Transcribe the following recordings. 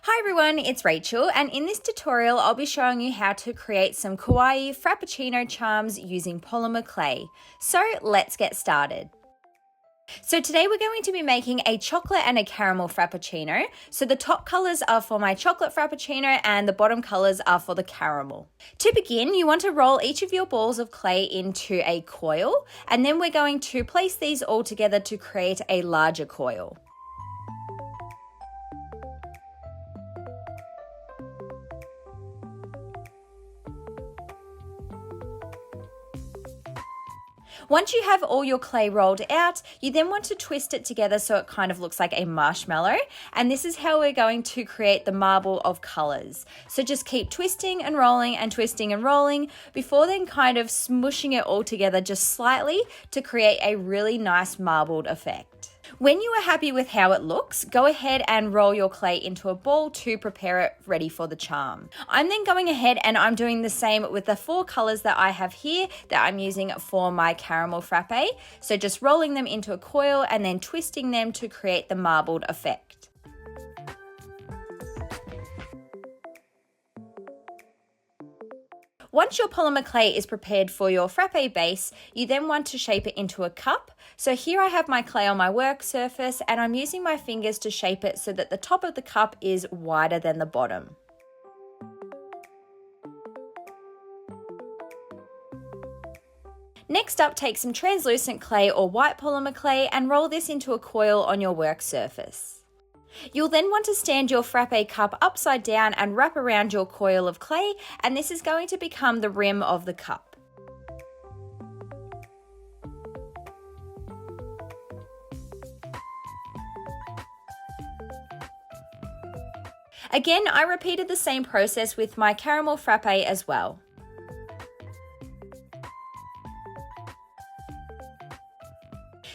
Hi everyone, it's Rachel, and in this tutorial I'll be showing you how to create some kawaii frappuccino charms using polymer clay. So let's get started. So today we're going to be making a chocolate and a caramel frappuccino. So the top colors are for my chocolate frappuccino and the bottom colors are for the caramel. To begin, you want to roll each of your balls of clay into a coil, and then we're going to place these all together to create a larger coil. Once you have all your clay rolled out, you then want to twist it together so it kind of looks like a marshmallow. And this is how we're going to create the marble of colors. So just keep twisting and rolling before then kind of smushing it all together just slightly to create a really nice marbled effect. When you are happy with how it looks, go ahead and roll your clay into a ball to prepare it ready for the charm. I'm then going ahead and I'm doing the same with the 4 colors that I have here that I'm using for my caramel frappe. So just rolling them into a coil and then twisting them to create the marbled effect. Once your polymer clay is prepared for your frappe base, you then want to shape it into a cup. So here I have my clay on my work surface and I'm using my fingers to shape it so that the top of the cup is wider than the bottom. Next up, take some translucent clay or white polymer clay and roll this into a coil on your work surface. You'll then want to stand your frappe cup upside down and wrap around your coil of clay, and this is going to become the rim of the cup. Again, I repeated the same process with my caramel frappe as well.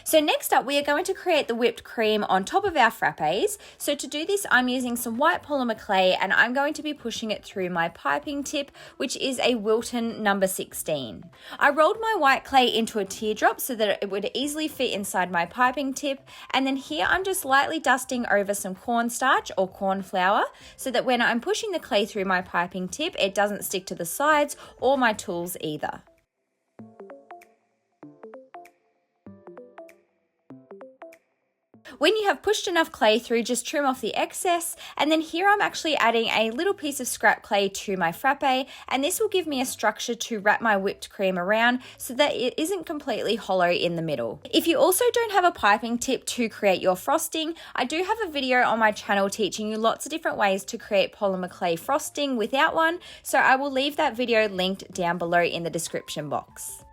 So next up, we are going to create the whipped cream on top of our frappes. So to do this, I'm using some white polymer clay and I'm going to be pushing it through my piping tip, which is a Wilton number 16. I rolled my white clay into a teardrop so that it would easily fit inside my piping tip. And then here I'm just lightly dusting over some cornstarch or corn flour so that when I'm pushing the clay through my piping tip, it doesn't stick to the sides or my tools either. When you have pushed enough clay through, just trim off the excess, and then here I'm actually adding a little piece of scrap clay to my frappe, and this will give me a structure to wrap my whipped cream around so that it isn't completely hollow in the middle. If you also don't have a piping tip to create your frosting, I do have a video on my channel teaching you lots of different ways to create polymer clay frosting without one, so I will leave that video linked down below in the description box.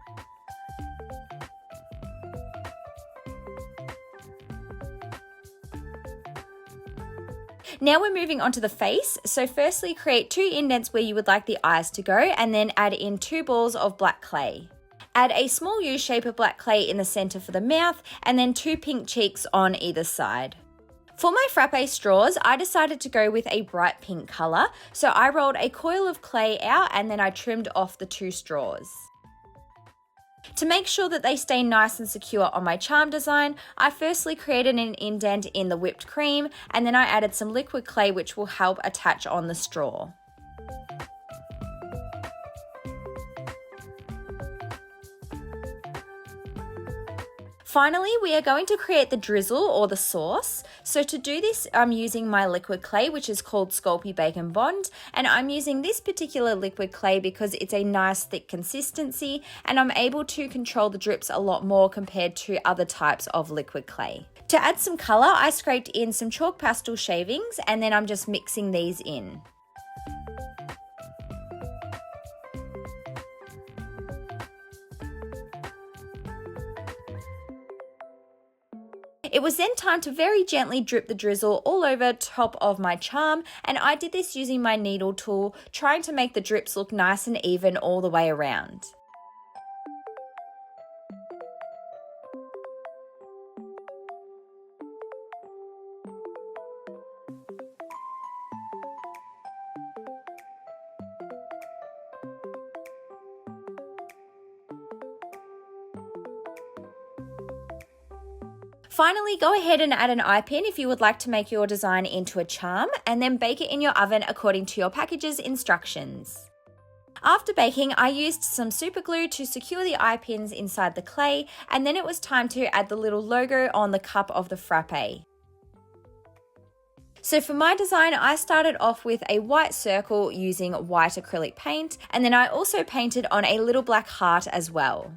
Now we're moving on to the face. So firstly, create 2 indents where you would like the eyes to go and then add in 2 balls of black clay. Add a small U shape of black clay in the center for the mouth and then 2 pink cheeks on either side. For my frappe straws, I decided to go with a bright pink color. So I rolled a coil of clay out and then I trimmed off the 2 straws. To make sure that they stay nice and secure on my charm design, I firstly created an indent in the whipped cream and then I added some liquid clay which will help attach on the straw. Finally, we are going to create the drizzle or the sauce. So to do this, I'm using my liquid clay, which is called Sculpey Bacon Bond. And I'm using this particular liquid clay because it's a nice thick consistency and I'm able to control the drips a lot more compared to other types of liquid clay. To add some color, I scraped in some chalk pastel shavings and then I'm just mixing these in. It was then time to very gently drip the drizzle all over top of my charm, and I did this using my needle tool, trying to make the drips look nice and even all the way around. Finally, go ahead and add an eye pin if you would like to make your design into a charm, and then bake it in your oven according to your package's instructions. After baking, I used some super glue to secure the eye pins inside the clay, and then it was time to add the little logo on the cup of the frappe. So for my design, I started off with a white circle using white acrylic paint, and then I also painted on a little black heart as well.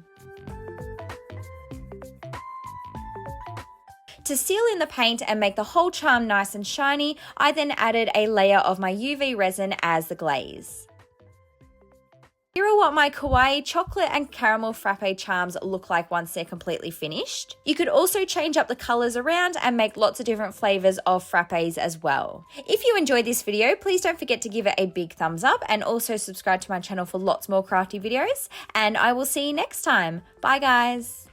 To seal in the paint and make the whole charm nice and shiny, I then added a layer of my UV resin as the glaze. Here are what my Kawaii chocolate and caramel frappe charms look like once they're completely finished. You could also change up the colours around and make lots of different flavours of frappes as well. If you enjoyed this video, please don't forget to give it a big thumbs up and also subscribe to my channel for lots more crafty videos, and I will see you next time. Bye guys!